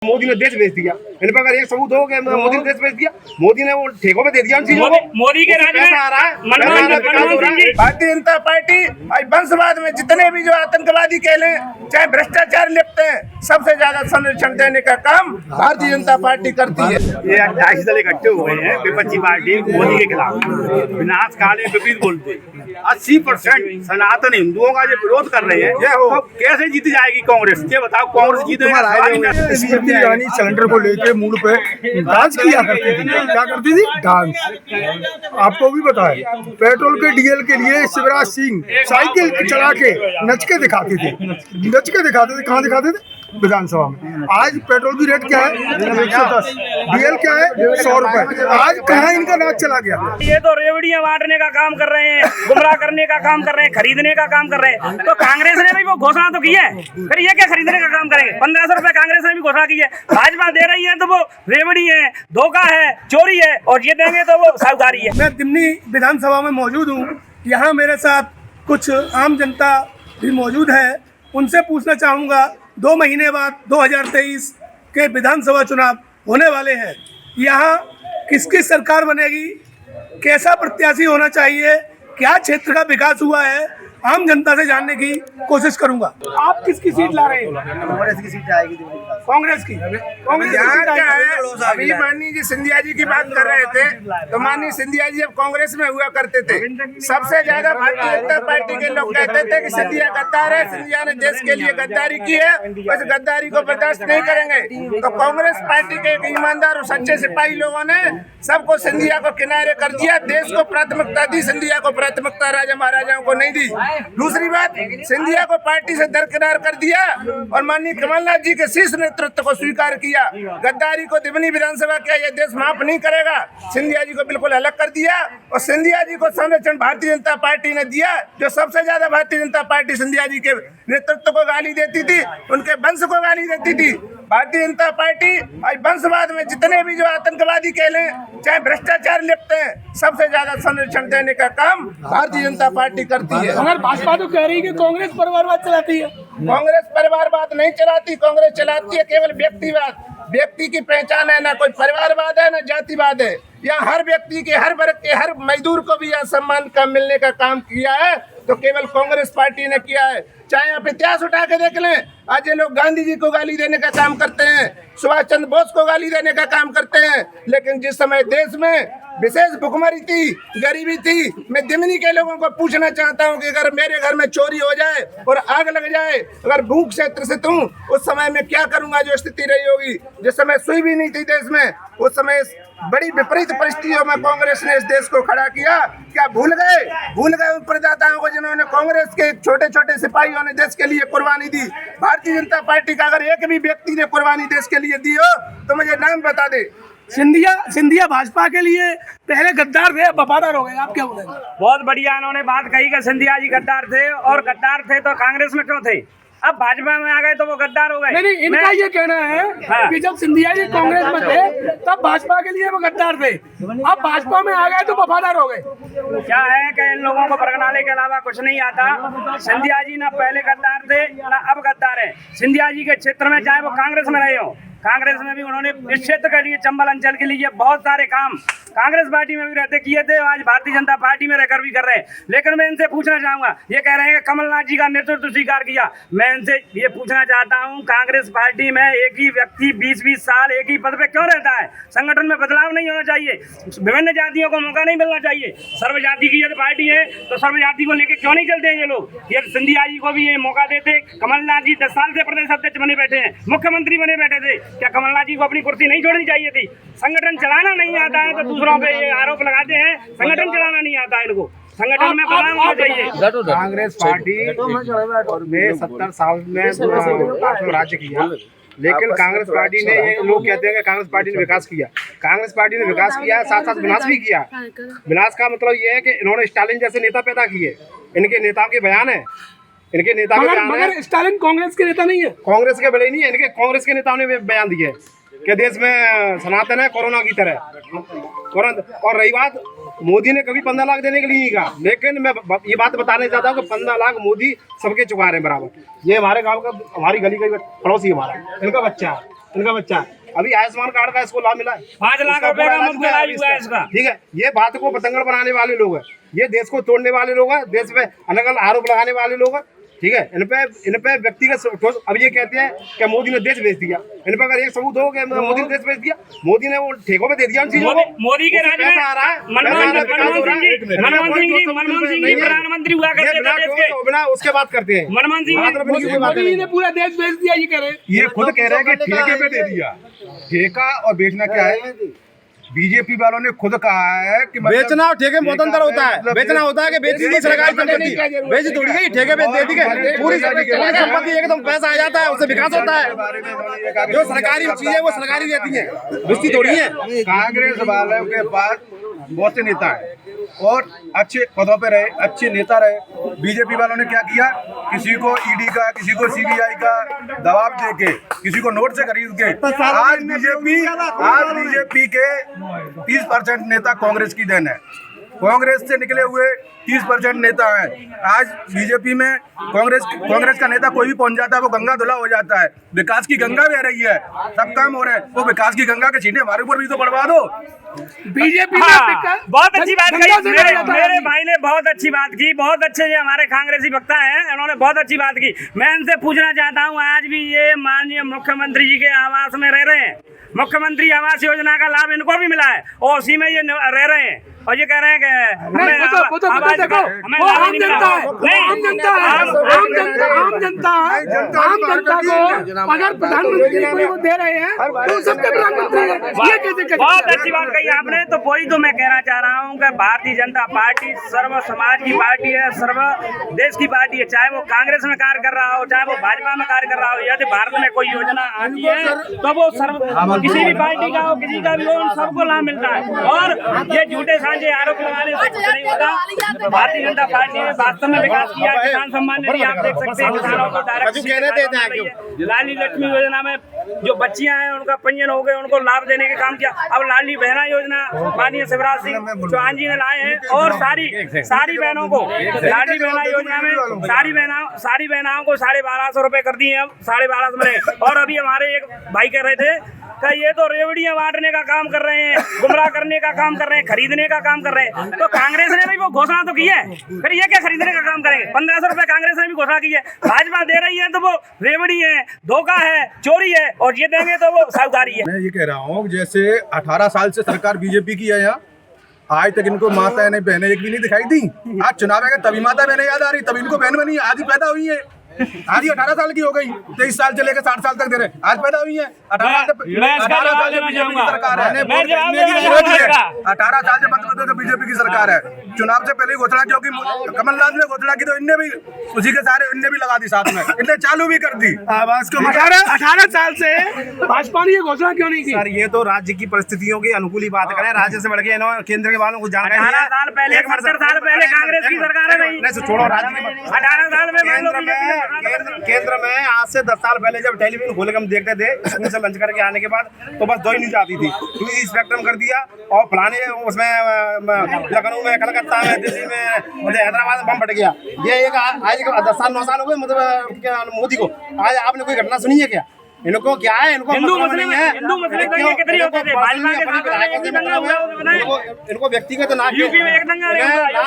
मोदी ने देश बेच दिया। इन पर अगर एक सबूत हो कि मोदी ने देश बेच दिया, मोदी ने वो ठेकों पे दे दिया उन चीजों को। मोदी के राज में आ रहा है भारतीय जनता पार्टी वंशवाद में जितने भी जो आतंकवादी कह लें, चाहे भ्रष्टाचार लिपटे हैं, सबसे ज्यादा संरक्षण देने का काम भारतीय जनता पार्टी करती है। ये 28 दल इकट्ठे हुए हैं विपक्षी पार्टी मोदी के खिलाफ विनाश काले विपरीत बोलते। 80% सनातन हिंदुओं का जो विरोध कर रहे हैं, तो कैसे जीत जाएगी कांग्रेस? ये बताओ, कांग्रेस जीतेगी? रानी सिलेंडर को लेके मूड पे डांस किया करती थी। क्या करती थी? डांस। आपको भी पता है, पेट्रोल के डीजल के लिए शिवराज सिंह साइकिल चला के नच के दिखाते थे। कहाँ दिखाते थे? विधानसभा में। आज पेट्रोल की रेट क्या है? 110। डीजल क्या है? 100 रुपए। आज कहाँ इनका नाच चला गया? ये तो रेवड़ियां बांटने का काम कर रहे हैं, गुमराह करने का काम कर रहे हैं, खरीदने का काम कर रहे हैं। तो कांग्रेस ने भी वो घोषणा तो की है, फिर ये क्या खरीदने का काम करेंगे? 1500 रुपए कांग्रेस ने भी घोषणा की है, भाजपा दे रही है तो वो रेवड़ी है, धोखा है, चोरी है, और ये देंगे तो वो साहूकारी है। मैं दिमनी विधानसभा में मौजूद हूँ। यहाँ मेरे साथ कुछ आम जनता भी मौजूद है। उनसे पूछना चाहूँगा, 2 महीने बाद 2023 के विधानसभा चुनाव होने वाले हैं। यहाँ किसकी सरकार बनेगी? कैसा प्रत्याशी होना चाहिए? क्या क्षेत्र का विकास हुआ है? आम जनता से जानने की कोशिश करूंगा। आप किसकी सीट ला रहे हैं? कांग्रेस की सीट आएगी। कांग्रेस की। अभी माननीय जी सिंधिया जी की बात कर रहे थे, तो माननीय सिंधिया जी जब कांग्रेस में हुआ करते थे, सबसे ज्यादा भारतीय जनता पार्टी के लोग कहते थे कि सिंधिया गद्दार है, सिंधिया ने देश के लिए गद्दारी की है, उस गद्दारी को बर्दाश्त नहीं करेंगे। तो कांग्रेस पार्टी के एक ईमानदार और सच्चे सिपाही लोगों ने सबको सिंधिया को किनारे कर दिया, देश को प्राथमिकता दी, सिंधिया को प्राथमिकता राजा महाराजाओं को नहीं दी। दूसरी बात, सिंधिया को पार्टी से दरकिनार कर दिया और माननीय कमलनाथ जी के शीर्ष नेतृत्व को स्वीकार किया। गद्दारी को दिमनी विधानसभा क्या ये देश माफ नहीं करेगा। सिंधिया जी को बिल्कुल अलग कर दिया और सिंधिया जी को संरक्षण भारतीय जनता पार्टी ने दिया। जो सबसे ज्यादा भारतीय जनता पार्टी सिंधिया जी के नेतृत्व को गाली देती थी, उनके वंश को गाली देती थी। भारतीय जनता पार्टी वंशवाद में जितने भी जो आतंकवादी कह लें, चाहे भ्रष्टाचार लिपटे हैं, सबसे ज्यादा संरक्षण देने का काम भारतीय जनता पार्टी करती है। अगर भाजपा तो कह रही है कि कांग्रेस परिवारवाद चलाती है। कांग्रेस परिवारवाद नहीं चलाती, कांग्रेस चलाती है केवल व्यक्तिवाद। व्यक्ति की पहचान है, ना कोई परिवारवाद है, ना जातिवाद है। यहाँ हर व्यक्ति के, हर वर्ग के, हर मजदूर को भी यहाँ सम्मान का मिलने का काम किया है, तो केवल कांग्रेस पार्टी ने किया है। चाहे आप इतिहास उठा के देख लें, आज ये लोग गांधी जी को गाली देने का काम करते हैं, सुभाष चंद्र बोस को गाली देने का काम करते हैं, लेकिन जिस समय देश में विशेष भुखमरी थी, गरीबी थी, मैं दिमनी के लोगों को पूछना चाहता हूं कि अगर मेरे घर में चोरी हो जाए और आग लग जाए, अगर भूख से त्रसित हूं, उस समय में क्या करूंगा? जो स्थिति रही होगी, जिस समय सुई भी नहीं थी देश में, उस समय बड़ी विपरीत परिस्थितियों में कांग्रेस ने इस देश को खड़ा किया। क्या भूल गए उन प्रदाताओं को जिन्होंने कांग्रेस के छोटे छोटे सिपाहियों ने देश के लिए कुर्बानी दी? भारतीय जनता पार्टी का अगर एक भी व्यक्ति ने कुर्बानी देश के लिए दी हो तो मुझे नाम बता दे। सिंधिया भाजपा के लिए पहले गद्दार थे, वफादार हो गए। आप क्या बोलेंगे? बहुत बढ़िया इन्होंने बात कही कि सिंधिया जी गद्दार थे, और गद्दार थे तो कांग्रेस में क्यों थे? अब भाजपा में आ गए तो वो गद्दार हो गए। नहीं, इनका ये कहना है कि जब सिंधिया जी कांग्रेस में थे तब भाजपा के लिए वो गद्दार थे, अब भाजपा में आ गए तो वफादार हो गए। क्या है कि इन लोगों को बरगनाले के अलावा कुछ नहीं आता। सिंधिया जी ना पहले गद्दार थे ना अब गद्दार है। सिंधिया जी के क्षेत्र में चाहे वो कांग्रेस में रहे हो, कांग्रेस में भी उन्होंने इस क्षेत्र के लिए, चंबल अंचल के लिए बहुत सारे काम कांग्रेस पार्टी में भी रहते किए थे, आज भारतीय जनता पार्टी में रहकर भी कर रहे हैं। लेकिन मैं इनसे पूछना चाहूंगा, ये कह रहे हैं कि कमलनाथ जी का नेतृत्व स्वीकार किया। मैं इनसे ये पूछना चाहता हूं, कांग्रेस पार्टी में एक ही व्यक्ति 20-20 साल एक ही पद पे क्यों रहता है? संगठन में बदलाव नहीं होना चाहिए? विभिन्न जातियों को मौका नहीं मिलना चाहिए? सर्वजाति की यदि पार्टी है तो सर्वजाति को लेकर क्यों नहीं चलते हैं ये लोग? ये सिंधिया जी को भी ये मौका देते। कमलनाथ जी 10 साल से प्रदेश अध्यक्ष बने बैठे हैं, मुख्यमंत्री बने बैठे थे, क्या कमलनाथ जी को अपनी कुर्सी नहीं छोड़नी चाहिए थी? संगठन चलाना नहीं आता है तो दूसरों पे ये आरोप लगाते हैं संगठन चलाना नहीं आता है इनको। संगठन में बदलाव होना चाहिए। कांग्रेस पार्टी और मैं 70 साल में राज्य किया, लेकिन कांग्रेस पार्टी ने, ये लोग कहते हैं कि कांग्रेस पार्टी ने विकास किया। कांग्रेस पार्टी ने विकास किया, साथ साथ विनाश भी किया। विनाश का मतलब ये है कि इन्होंने स्टालिन जैसे नेता पैदा किए। इनके नेताओं के बयान है, इनके नेता मगर स्टालिन कांग्रेस के नेता नहीं है। कांग्रेस के बड़े नहीं है, इनके कांग्रेस के नेताओं ने बयान दिए कि देश में सनातन है कोरोना की तरह। और रही बात, मोदी ने कभी 15 लाख देने के लिए नहीं कहा, लेकिन मैं ये बात बताने चाहता हूँ कि 15 लाख मोदी सबके चुका रहे हैं बराबर। ये हमारे गांव का, हमारी गली का पड़ोसी हमारा, इनका बच्चा है, इनका बच्चा है। अभी आयुष्मान कार्ड का इसको लाभ मिला है, 5 लाख रुपए का मुफ्त इलाज हुआ है इसका। ठीक है, ये बात को पतंगड़ बनाने वाले लोग हैं, ये देश को तोड़ने वाले लोग हैं, देश पे अलग अलग आरोप लगाने वाले लोग हैं। ठीक है, इन पे व्यक्तिगत ठोस। अब ये कहते हैं कि मोदी ने देश बेच दिया, इन पर अगर एक सबूत हो कि मोदी ने देश बेच दिया, मोदी ने वो ठेकों पे दे दिया उन चीजों को। मोदी के राज में आ रहा है, मनमोहन सिंह जी प्रधानमंत्री हुआ करते थे देश के। बिना उसके बात करते हैं मनमोहन सिंह मोदी ने पूरा देश बेच दिया, ये कह रहे हैं। ये खुद कह रहे हैं कि ठेके पे दे दिया। ठेका और बेचना क्या है? बीजेपी वालों ने खुद कहा है कि बेचना और ठेके में बहुत अंतर होता है। बेचना होता है कि बेच दी सरकार संपत्ति, बेच थोड़ी गई, ठेके पे दे दी गई पूरी संपत्ति एकदम पैसा आ जाता है, उससे विकास होता है। जो सरकारी चीजें वो सरकारी रहती है, बेचती थोड़ी है। कांग्रेस वालों के पास बहुत से नेता है और अच्छे पदों पे रहे, अच्छे नेता रहे। बीजेपी वालों ने क्या किया? किसी को ईडी का, किसी को सीबीआई का दबाव देके, किसी को नोट से खरीद के आज बीजेपी के 30% नेता कांग्रेस की देन है। कांग्रेस से निकले हुए 30% नेता हैं। आज बीजेपी में कांग्रेस का नेता कोई भी पहुंच जाता है, वो गंगा धुला हो जाता है। विकास की गंगा बह रही है, सब काम हो रहे हैं, वो विकास की गंगा के छींटे हमारे ऊपर भी तो बढ़वा दो। बीजेपी बहुत अच्छी बात कही मेरे भाई ने, बहुत अच्छी बात की, बहुत अच्छे ये हमारे कांग्रेसी वक्ता हैं, उन्होंने बहुत अच्छी बात की। मैं इनसे पूछना चाहता हूँ, आज भी ये माननीय मुख्यमंत्री जी के आवास में रह रहे हैं, मुख्यमंत्री आवास योजना का लाभ इनको भी मिला है और उसी में ये रह रहे हैं और ये कह रहे हैं कि आम जनता को अगर प्रधानमंत्री को दे रहे हैं तो सबके प्रधानमंत्री ये कैसे? बहुत अच्छी बात कही आपने। तो वही तो मैं कहना चाह रहा हूँ कि भारतीय जनता पार्टी सर्व समाज की पार्टी है, सर्व देश की पार्टी है। चाहे वो कांग्रेस में कार्य कर रहा हो, चाहे वो भाजपा में कार्य कर रहा हो, यदि भारत में कोई योजना आती है तो वो सर्व किसी भी पार्टी का हो, किसी का भी हो, उन सबको लाभ मिलता है। और ये झूठे साझे आरोप लगाने से कुछ नहीं होता। भारतीय जनता पार्टी ने वास्तव में विकास किया। किसान सम्मान निधि आप देख सकते हैं, किसानों को डायरेक्ट लाली लक्ष्मी योजना में जो बच्चियां हैं उनका पंजीयन हो गए, उनको लाभ देने का काम किया। अब लाली बहना योजना माननीय शिवराज सिंह चौहान जी ने लाए हैं और सारी बहनों को लाडली बहना योजना में सारी बहनाओं को 1250 रुपए कर दिए। अब 1250 में। और अभी हमारे एक भाई कह रहे थे कि ये तो रेवड़ियां बांटने का काम कर रहे हैं, गुमराह करने का काम कर रहे हैं, खरीदने का काम कर रहे हैं। तो कांग्रेस ने भी वो घोषणा तो की है, फिर ये क्या खरीदने का काम करेंगे? 1500 रुपए कांग्रेस ने भी घोषणा की है, भाजपा दे रही है तो वो रेवड़ी है, धोखा है, चोरी है, और ये देंगे तो वो साहूकारी है। मैं ये कह रहा हूँ जैसे 18 साल से सरकार बीजेपी की है यहाँ, आज तक इनको माता ने बहनें एक भी नहीं दिखाई दी। आज चुनाव आएगा तभी माता बहनें याद आ रही, तभी इनको बहन बनी। आज ही पैदा हुई है, आज ही 18 साल की हो गई, 23 साल से लेकर 60 साल तक दे रहे, आज पैदा हुई है। 18 साल से बीजेपी की सरकार है, 18 साल से मतलब बीजेपी की सरकार है। चुनाव से पहले घोषणा की होगी, कमलनाथ ने घोषणा की तो इनने भी उसी के सारे इनने भी लगा दी साथ में, इनने चालू भी कर दी आवाज को। 18 साल से भाजपा ने ये घोषणा क्यों नहीं की? सर ये तो राज्य की परिस्थितियों की अनुकूल ही बात करें, राज्य से बढ़ के केंद्र के वालों को जानकारी है। 18 साल पहले 70 साल पहले कांग्रेस की सरकार है, छोड़ो राज्य की। 18 साल में केंद्र में आज से 10 साल पहले जब टेलीविजन खोल के हम देखते थे स्कूल से लंच करके आने के बाद, तो बस 2 ही न्यूज आती थी, टीवी स्पेक्ट्रम कर दिया और फलाने उसमें लखनऊ में, कलकत्ता में, दिल्ली में, हैदराबाद में बम फट गया। ये एक आज 10 साल 9 साल हो गए मतलब मोदी को। आज आपने कोई घटना सुनी है क्या? इनको क्या है, इनको हिंदू मुस्लिम कितनी होते थे, भाजपा के साथ एक दंगा हुआ वो बताएं। इनको व्यक्तिगत ना यूपी में एक दंगा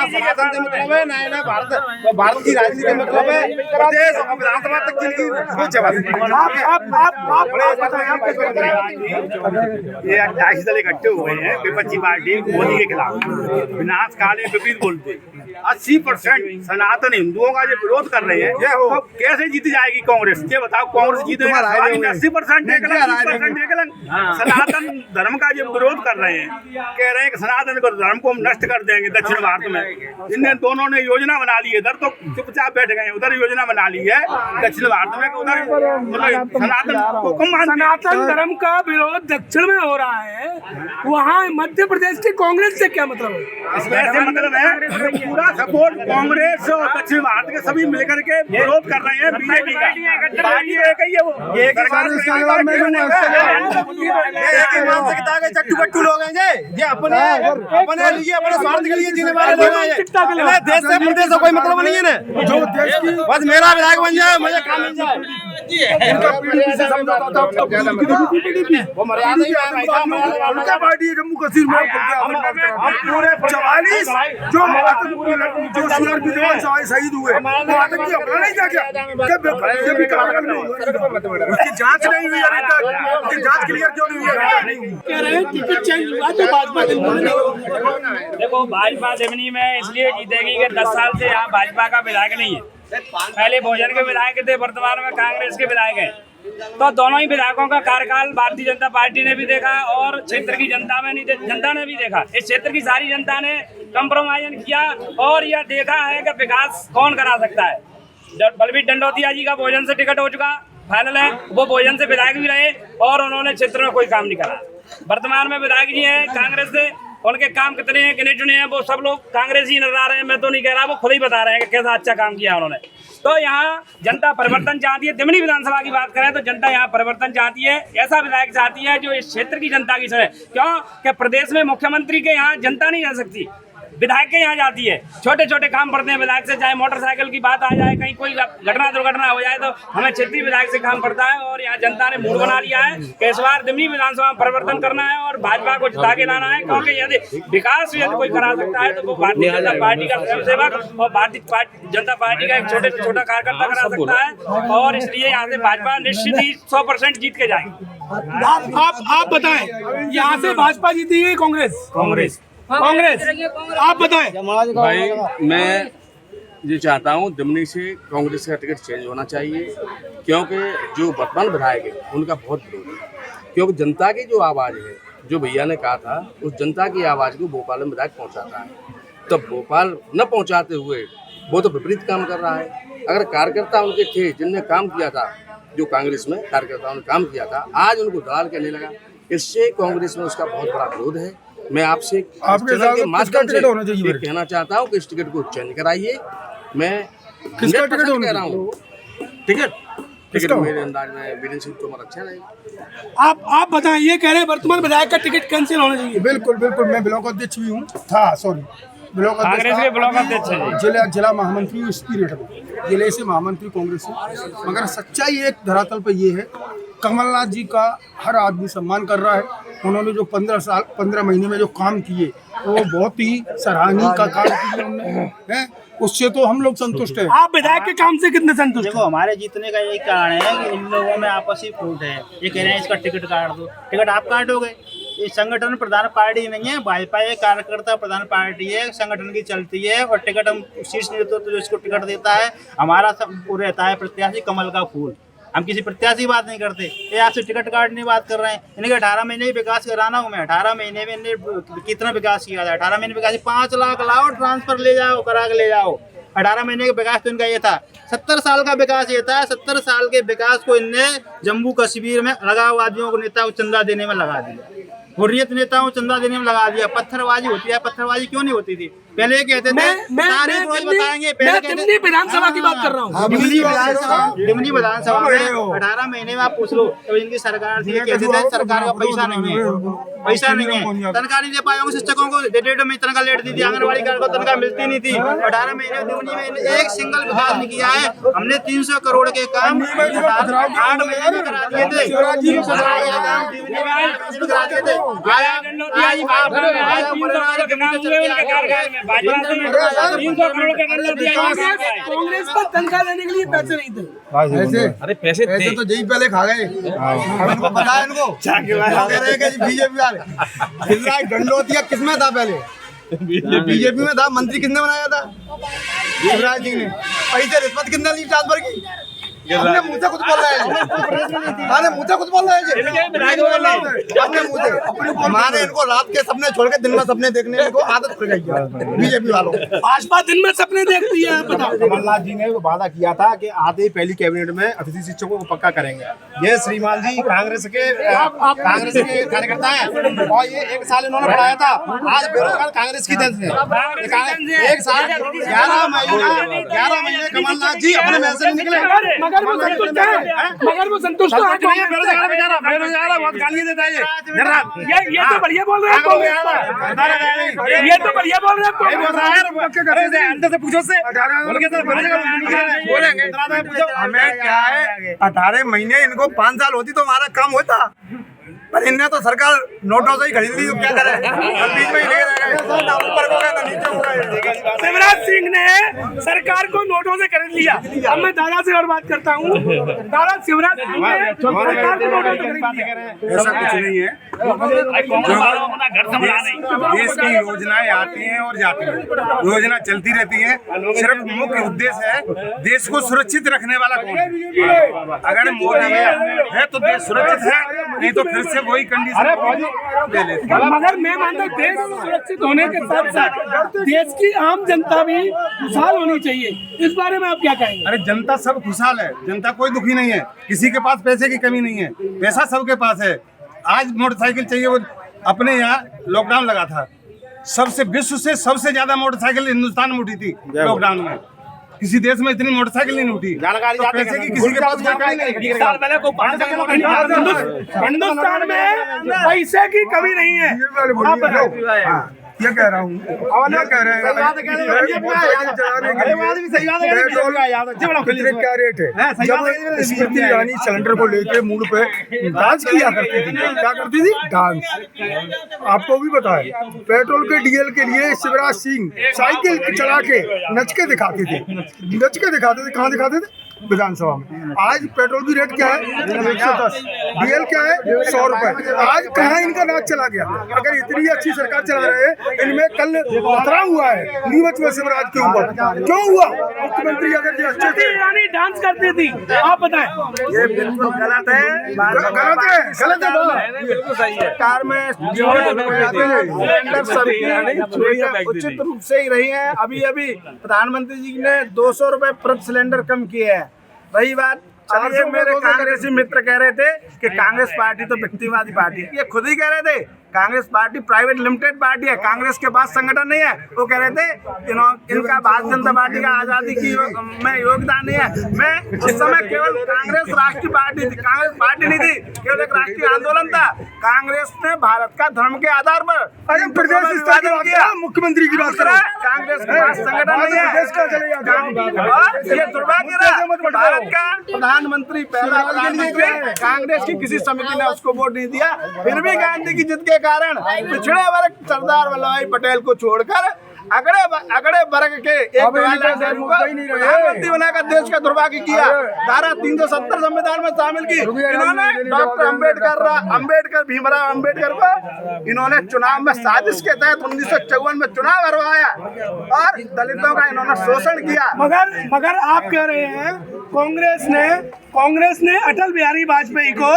सनातन से मतलब है ना भारत की राजनीति से मतलब है, प्रदेश और विधानसभा तक की सोच है। ये 28 दल इकट्ठे हुए हैं विपक्षी पार्टी मोदी के खिलाफ, विनाशकाली विपरीत बोलते 80% सनातन हिंदुओं का जो विरोध कर रहे हैं, तो कैसे जीती जाएगी कांग्रेस? ये बताओ, कांग्रेस जीते 80% सनातन धर्म का जो विरोध कर रहे हैं, कह रहे हैं कि सनातन धर्म को हम नष्ट कर देंगे। दक्षिण भारत में इनने दोनों ने योजना बना ली है, इधर तो चुपचाप बैठ गए, उधर योजना बना ली है दक्षिण भारत में, उधर सनातन को कम। सनातन धर्म का विरोध दक्षिण में हो रहा है, वहाँ मध्य प्रदेश की कांग्रेस से क्या मतलब है? इसमें मतलब है पूरा सपोर्ट कांग्रेस और दक्षिण भारत के सभी मिलकर के विरोध कर रहे हैं बीजेपी का। पार्टी एक ही है, वो मानसिकता के चट्टू बट्टू लोग हैं ये अपने लिए अपने स्वार्थ के लिए जीने वाले लोग हैं। देश से प्रदेश से कोई मतलब नहीं है ना, जो देश की बस मेरा विधायक बन जाए, मुझे काम मिल जाए। उनका पीडीपी से समझौता था, वो मर्यादा ही है भाई साहब, उनका पार्टी है जम्मू कश्मीर में 44 जो सुनार विद्वान शहीद हुए, आतंकी हमला नहीं था क्या? बीजेपी का उसकी जांच नहीं हुई अभी तक, उसकी जांच क्लियर क्यों नहीं हुई? कह रहे हैं टिकट चेंज हुआ तो भाजपा देखो भाजपा देवनी में इसलिए जीतेगी कि 10 साल से यहाँ भाजपा का विधायक नहीं है। पहले बहुजन के विधायक थे, वर्तमान में कांग्रेस के विधायक हैं। तो दोनों ही विधायकों का कार्यकाल भारतीय जनता पार्टी ने भी देखा और क्षेत्र की जनता ने भी देखा। इस क्षेत्र की सारी जनता ने कंप्रोमाइज किया और यह देखा है कि विकास कौन करा सकता है। बलबीर डंडौतिया जी का बहुजन से टिकट हो चुका फाइनल है, वो बहुजन से विधायक भी रहे और उन्होंने क्षेत्र में कोई काम नहीं करा। वर्तमान में विधायक जी हैं कांग्रेस से, उनके काम कितने हैं गिने चुने हैं वो सब लोग कांग्रेस ही नजर आ रहे हैं, मैं तो नहीं कह रहा, वो खुद ही बता रहे हैं कि कैसा अच्छा काम किया उन्होंने। तो यहाँ जनता परिवर्तन चाहती है। दिमनी विधानसभा की बात करें तो जनता यहाँ परिवर्तन चाहती है, ऐसा विधायक चाहती है जो इस क्षेत्र की जनता की सुने। क्यों कि प्रदेश में मुख्यमंत्री के यहाँ जनता नहीं रह सकती, विधायक के यहाँ जाती है। छोटे छोटे काम पड़ते हैं विधायक से, चाहे मोटरसाइकिल की बात आ जाए, कहीं कोई घटना दुर्घटना हो जाए तो हमें क्षेत्रीय विधायक से काम पड़ता है। और यहाँ जनता ने मूड बना लिया है कि इस बार दिमनी विधानसभा में परिवर्तन करना है और भाजपा को जिता के लाना है, क्योंकि यदि विकास यदि कोई करा सकता है तो वो भारतीय जनता पार्टी का स्वयंसेवक और भारतीय जनता पार्टी का एक छोटा कार्यकर्ता करा सकता है। और इसलिए यहाँ से भाजपा निश्चित ही 100% जीत के जाएगी। आप बताएं, यहाँ से भाजपा जीती है कांग्रेस? कांग्रेस आप बताएं। भाई मैं ये चाहता हूँ दिमनी से कांग्रेस का टिकट चेंज होना चाहिए, क्योंकि जो वर्तमान विधायक है उनका बहुत विरोध है। क्योंकि जनता की जो आवाज़ है, जो भैया ने कहा था, उस जनता की आवाज़ को भोपाल में विधायक पहुँचाता है, तब भोपाल न पहुँचाते हुए वो तो विपरीत काम कर रहा है। अगर कार्यकर्ता उनके थे जिनने काम किया था, जो कांग्रेस में कार्यकर्ताओं ने काम किया था, आज उनको दलाल कहने लगा, इससे कांग्रेस में उसका बहुत बड़ा विरोध है। मैं आपसे के माध्यम से कहना चाहता हूँ कि इस टिकट को चेंज कराइए। मैं किसका टिकट कह रहा हूँ, टिकट मेरे अंदाज में वीरेंद्र सिंह तोमर अच्छा रहेगा। आप बताएं, ये कह रहे हैं वर्तमान विधायक का टिकट कैंसिल होना चाहिए। बिल्कुल बिल्कुल, मैं ब्लॉक अध्यक्ष भी हूँ, ब्लॉक कांग्रेस के ब्लॉक अध्यक्ष है, जिला महामंत्री हूँ स्पिरिट में, जिले से महामंत्री कांग्रेस है। मगर सच्चाई एक धरातल पर ये है, कमलनाथ जी का हर आदमी सम्मान कर रहा है। उन्होंने जो 15 महीने में जो काम किए वो बहुत ही सराहनीय का काम किया उन्होंने, उससे तो हम लोग संतुष्ट हैं। आप विधायक के काम से कितने संतुष्ट? देखो हमारे जीतने का यही कारण है कि इन लोगों में आपसी फूट है। ये कह रहे हैं इसका टिकट काट दो, टिकट आप काटोगे। ये संगठन प्रधान पार्टी नहीं है, भाजपा एक कार्यकर्ता प्रधान पार्टी है, संगठन की चलती है और टिकट हम शीर्ष नेतृत्व जो इसको टिकट देता है, हमारा सब रहता है प्रत्याशी कमल का फूल। हम किसी प्रत्याशी की बात नहीं करते। ये आपसे टिकट काटने की बात कर रहे हैं। इनके 18 महीने विकास कराना हूँ मैं। 18 महीने में इन्हें कितना विकास किया था? 18 महीने विकास 5 लाख लाओ, ट्रांसफर ले जाओ, करा के ले जाओ। 18 महीने का विकास तो इनका ये था। 70 साल का विकास ये था। 70 साल के विकास को इनने जम्मू कश्मीर में अलगाववादियों को नेता को चंदा देने में लगा दिया, हुर्रियत नेताओं को चंदा देने में लगा दिया। पत्थरबाजी होती है, पत्थरबाजी क्यों नहीं होती थी? पहले ये कहते थे तारीख रोज बताएंगे। पहले दिमनी विधानसभा की बात कर रहा हूँ। दिमनी विधानसभा में 18 महीने में आप पूछ लो, तो इनकी सरकार थी, कहते थे सरकार का पैसा नहीं है, पैसा नहीं है, तनख्वाह नहीं दे पाए होंगे शिक्षकों को, डेढ़ में तनख्वाह लेट दी थी, आंगनबाड़ी कार्ड को तनख्वाह मिलती नहीं थी। 18 महीने दिमनी में एक सिंगल विकास नहीं किया है। हमने 300 करोड़ के काम 8 महीने में करा दिए थे। 300 करोड़ के काम दिमनी में करा दिए थे। कांग्रेस पर तनख्वाह देने के लिए पैसे नहीं थे। अरे पैसे तो यही पहले खा गए, हमको पता है इनको। बीजेपी वाले डंडौतिया किसमें था? पहले बीजेपी में था। मंत्री किसने बनाया था? शिवराज जी ने। पैसे रिश्वत कितने ली ट्रांसफर की? अपने मुँह से कुछ बोल रहे हैं, अरे मुँह से कुछ बोल रहे हैं, अपने मुँह से। हमारे इनको रात के सपने छोड़ के दिन में सपने देखने की आदत पड़ गई है बीजेपी वालों। भाजपा दिन में सपने देखती है। कमलनाथ जी ने वादा किया था कि आते ही पहली कैबिनेट में अतिथि शिक्षकों को पक्का करेंगे। ये श्रीमान जी कांग्रेस के कार्यकर्ता हैं और ये 1 साल इन्होंने पढ़ाया था। आज बेरोजगार कांग्रेस की देन से 1 साल 11 महीने कमलनाथ जी अपने महल से नहीं निकले। मगर वो संतुष्ट है, मगर वो संतुष्ट है। बेरोजगार बहुत गालियां देता है ये तो बढ़िया बोल रहे हैं कांग्रेस पर, ये तो बढ़िया बोल रहे हैं अंदर से पूछो से बोलेंगे हमें क्या है 18 महीने इनको 5 साल होती तो हमारा काम होता, पर इनने तो सरकार नोटों से ही खरीद ली, तो क्या करें, बीच में ही लेके ना ऊपर को गए ना नीचे को गए। शिवराज सिंह ने सरकार को नोटों से खरीद लिया। अब मैं दादा से और बात करता हूँ। दादा, शिवराज सिंह ने सरकार को नोटों से खरीद लिया। ऐसा कुछ नहीं है। देश की योजनाएं आती हैं और जाती हैं, योजना चलती रहती है। सिर्फ मुख्य उद्देश्य है देश को सुरक्षित रखने वाला कौन है। अगर मोदी है तो देश सुरक्षित है, नहीं तो फिर से वही कंडीशन ले लेते हैं। मगर मैं मानता हूँ देश सुरक्षित होने के साथ साथ देश की आम जनता भी खुशहाल होनी चाहिए। इस बारे में आप क्या कहेंगे? अरे जनता सब खुशहाल है, जनता कोई दुखी नहीं है, किसी के पास पैसे की कमी नहीं है, पैसा सबके पास है। आज मोटरसाइकिल चाहिए, वो अपने यहाँ लॉकडाउन लगा था, विश्व से सबसे ज्यादा मोटरसाइकिल हिंदुस्तान में उठी थी लॉकडाउन में। किसी देश में इतनी मोटरसाइकिल नहीं उठी। तो पैसे की किसी के पास कोई कमी नहीं। हिंदुस्तान में पैसे की कमी नहीं है। आप बताओ। ये कह रहा हूँ, ये कह रहे हैं कितने क्या रेट है। जब स्मृति ईरानी सिलेंडर को लेके मूड पे डांस किया करती थी, क्या करती थी? डांस। आपको भी पता है, पेट्रोल के डीजल के लिए शिवराज सिंह साइकिल चला के नच के दिखाते थे। कहाँ दिखाते थे? विधानसभा में। आज पेट्रोल की रेट क्या है? 110। डीजल क्या है? 100 रुपए। आज कहाँ इनका नाच चला गया? अगर इतनी अच्छी सरकार चला रहे हैं, इनमें कल खतरा हुआ है नीमच में शिवराज के ऊपर। क्यों हुआ? मुख्यमंत्री अगर ये अच्छे थे, ईरानी डांस करती थी, आप बताएं। ये बिल्कुल गलत है, गलत है। बिल्कुल सही है। सरकार में सिलेंडर उचित रूप से ही रही है। अभी प्रधानमंत्री जी ने 200 रुपए प्रति सिलेंडर कम किए हैं। रही बात, चलिए मेरे कांग्रेसी मित्र कह रहे थे कि कांग्रेस पार्टी तो व्यक्तिवादी पार्टी है, ये खुद ही कह रहे थे। Congress party private limited party है, कांग्रेस के पास संगठन नहीं है। वो कह रहे थे इनका भारतीय जनता पार्टी का आजादी की में योगदान नहीं है। मैं उस समय केवल कांग्रेस राष्ट्रीय पार्टी थी, कांग्रेस पार्टी नहीं थी, केवल एक राष्ट्रीय आंदोलन था। कांग्रेस ने भारत का धर्म के आधार पर प्रदेश किया, मुख्यमंत्री की बात करें। कांग्रेस के पास संगठन नहीं है। ये दुर्भाग्य रहा, भारत का प्रधानमंत्री, पहला प्रधानमंत्री, कांग्रेस की किसी समिति ने उसको वोट नहीं दिया। फिर भी गांधी की जिद के कारण पिछड़े वर्ग सरदार वल्लभ भाई पटेल को छोड़कर अगड़े वर्ग के एक प्रधानमंत्री बनाकर देश का दुर्भाग्य किया। धारा 370 संविधान में शामिल की। इन्होंने डॉक्टर अम्बेडकर भीमराव अम्बेडकर को इन्होंने चुनाव में साजिश के तहत 1954 में चुनाव हरवाया और दलितों का इन्होंने शोषण किया। मगर आप कह रहे हैं कांग्रेस ने अटल बिहारी वाजपेयी को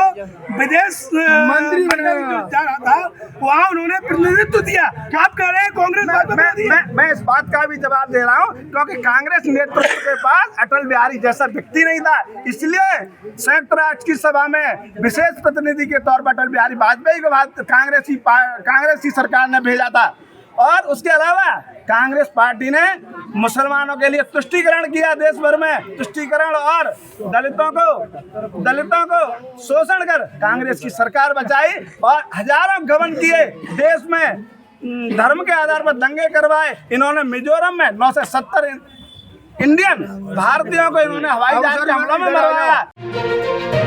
विदेश मंत्री बनाया जा रहा था, वहाँ उन्होंने प्रतिनिधित्व दिया। आप कह रहे हैं कांग्रेस मैं इस बात का भी जवाब दे रहा हूँ, क्योंकि कांग्रेस नेतृत्व के पास अटल बिहारी जैसा व्यक्ति नहीं था, इसलिए संयुक्त राष्ट्र की सभा में विशेष प्रतिनिधि के तौर पर अटल बिहारी वाजपेयी को कांग्रेस की सरकार ने भेजा था। और उसके अलावा कांग्रेस पार्टी ने मुसलमानों के लिए तुष्टीकरण किया, देश भर में तुष्टीकरण, और दलितों को शोषण कर कांग्रेस की सरकार बचाई और हजारों गबन किए। देश में धर्म के आधार पर दंगे करवाए। इन्होंने मिजोरम में 9 से 70 इंडियन भारतीयों को इन्होंने हवाई जहाज के हमलों में मरवाया।